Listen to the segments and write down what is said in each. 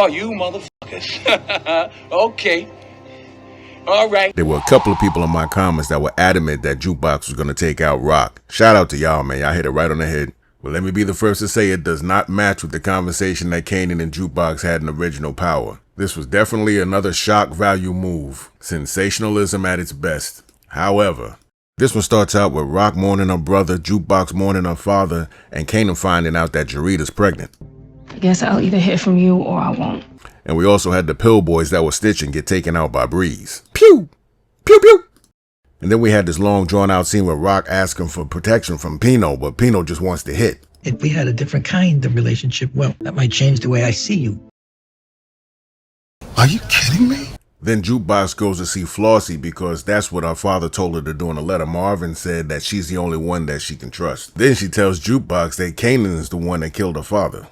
Oh, you motherfuckers. Okay. All right. There were a couple of people in my comments that were adamant that Jukebox was going to take out Rock. Shout out to y'all, man. Y'all hit it right on the head. Well, let me be the first to say it does not match with the conversation that Kanan and Jukebox had in Original Power. This was definitely another shock value move. Sensationalism at its best. However, this one starts out with Rock mourning her brother, Jukebox mourning her father, and Kanan finding out that Jarita's pregnant. I guess I'll either hear from you or I won't. And we also had the pill boys that were stitching get taken out by Breeze. Pew! Pew pew! And then we had this long drawn out scene where Rock asking for protection from Pino, but Pino just wants to hit. If we had a different kind of relationship, well, that might change the way I see you. Are you kidding me? Then Jukebox goes to see Flossie because that's what her father told her to do in a letter. Marvin said that she's the only one that she can trust. Then she tells Jukebox that Kanan is the one that killed her father.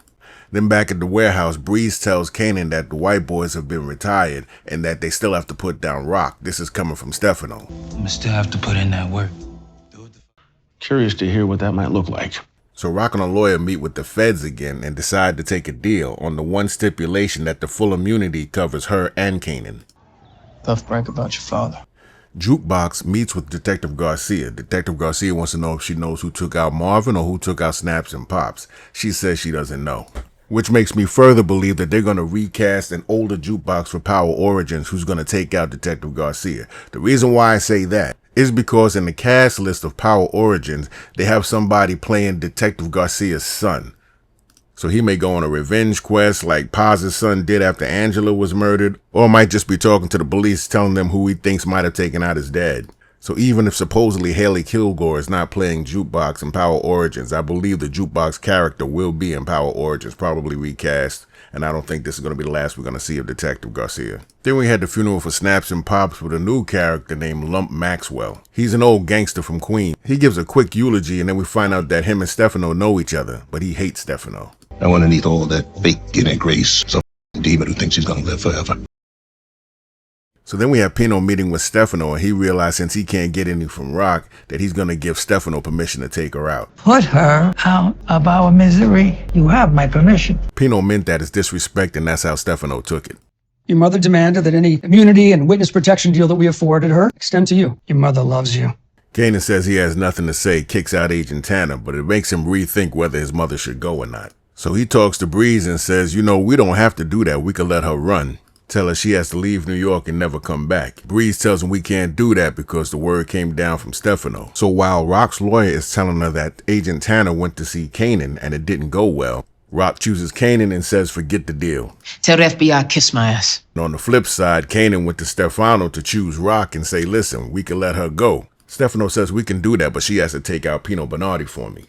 Then back at the warehouse, Breeze tells Kanan that the white boys have been retired and that they still have to put down Rock. This is coming from Stefano. I'm gonna still have to put in that work. Curious to hear what that might look like. So Rock and a lawyer meet with the feds again and decide to take a deal on the one stipulation that the full immunity covers her and Kanan. Tough break about your father. Jukebox meets with Detective Garcia. Detective Garcia wants to know if she knows who took out Marvin or who took out Snaps and Pops. She says she doesn't know. Which makes me further believe that they're going to recast an older Jukebox for Power Origins who's going to take out Detective Garcia. The reason why I say that is because in the cast list of Power Origins, they have somebody playing Detective Garcia's son. So he may go on a revenge quest like Paz's son did after Angela was murdered, or might just be talking to the police telling them who he thinks might have taken out his dad. So even if supposedly Haley Kilgore is not playing Jukebox in Power Origins, I believe the Jukebox character will be in Power Origins, probably recast, and I don't think this is going to be the last we're going to see of Detective Garcia. Then we had the funeral for Snaps and Pops with a new character named Lump Maxwell. He's an old gangster from Queens. He gives a quick eulogy and then we find out that him and Stefano know each other, but he hates Stefano. I want to need all that fake inner grace, some demon who thinks he's going to live forever. So then we have Pino meeting with Stefano, and he realized since he can't get any from Rock, that he's going to give Stefano permission to take her out. Put her out of our misery. You have my permission. Pino meant that as disrespect, and that's how Stefano took it. Your mother demanded that any immunity and witness protection deal that we afforded her extend to you. Your mother loves you. Kanan says he has nothing to say, kicks out Agent Tanner, but it makes him rethink whether his mother should go or not. So he talks to Breeze and says, you know, we don't have to do that. We could let her run. Tell her she has to leave New York and never come back. Breeze tells him we can't do that because the word came down from Stefano. So while Rock's lawyer is telling her that Agent Tanner went to see Kanan and it didn't go well, Rock chooses Kanan and says forget the deal. Tell the FBI kiss my ass. And on the flip side, Kanan went to Stefano to choose Rock and say, listen, we can let her go. Stefano says we can do that, but she has to take out Pino Bernardi for me.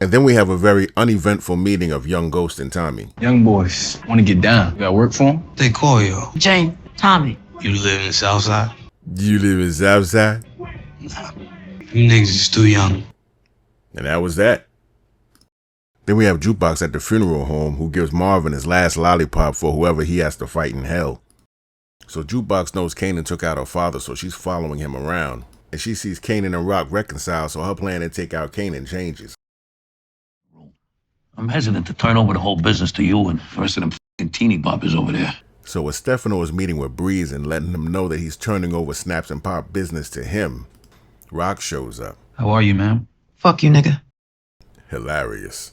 And then we have a very uneventful meeting of Young Ghost and Tommy. Young boys want to get down. You got work for them? They call you. Jane, Tommy. You live in the South Side? You live in Southside? Nah. You niggas is too young. And that was that. Then we have Jukebox at the funeral home who gives Marvin his last lollipop for whoever he has to fight in hell. So Jukebox knows Kanan took out her father, so she's following him around. And she sees Kanan and Rock reconcile, so her plan to take out Kanan changes. I'm hesitant to turn over the whole business to you and the rest of them f***ing teeny boppers over there. So as Stefano is meeting with Breeze and letting him know that he's turning over Snaps and Pop business to him, Rock shows up. How are you, ma'am? Fuck you, nigga. Hilarious.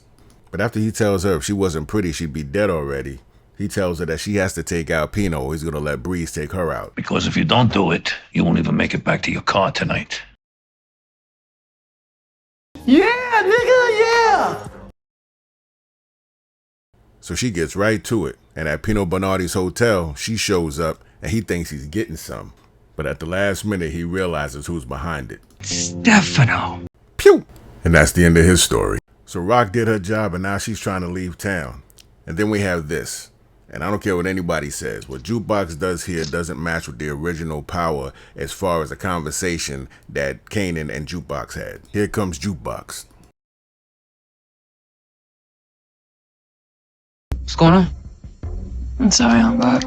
But after he tells her if she wasn't pretty, she'd be dead already, he tells her that she has to take out Pino or he's going to let Breeze take her out. Because if you don't do it, you won't even make it back to your car tonight. Yeah, nigga, yeah! So she gets right to it, and at Pino Bernardi's hotel, she shows up, and he thinks he's getting some. But at the last minute, he realizes who's behind it. Stefano. Pew! And that's the end of his story. So Rock did her job, and now she's trying to leave town. And then we have this. And I don't care what anybody says. What Jukebox does here doesn't match with the original Power as far as the conversation that Kanan and Jukebox had. Here comes Jukebox. What's going on? I'm sorry, I'm back.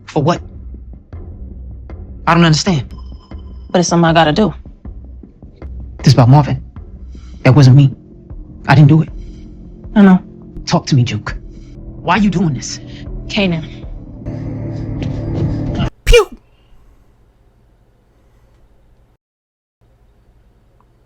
For what? I don't understand. But it's something I gotta do. This about Marvin. That wasn't me. I didn't do it. I know. Talk to me, Juke. Why you doing this? Kanan. Pew!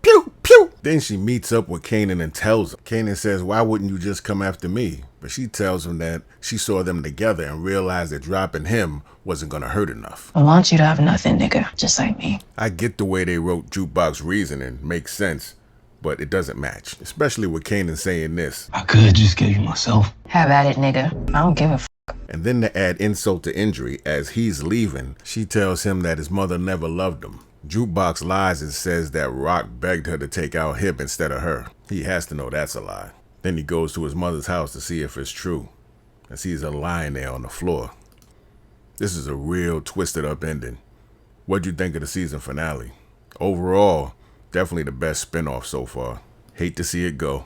Pew! Pew! Then she meets up with Kanan and tells him. Kanan says, why wouldn't you just come after me? But she tells him that she saw them together and realized that dropping him wasn't gonna hurt enough. I want you to have nothing, nigga. Just like me. I get the way they wrote Jukebox reasoning, makes sense, but it doesn't match. Especially with Kanan saying this. I could just give you myself. Have at it, nigga. I don't give a f. And then to add insult to injury, as he's leaving, she tells him that his mother never loved him. Jukebox lies and says that Rock begged her to take out Hip instead of her. He has to know that's a lie. Then he goes to his mother's house to see if it's true, and sees her lying there on the floor. This is a real twisted up ending. What'd you think of the season finale? Overall, definitely the best spinoff so far. Hate to see it go.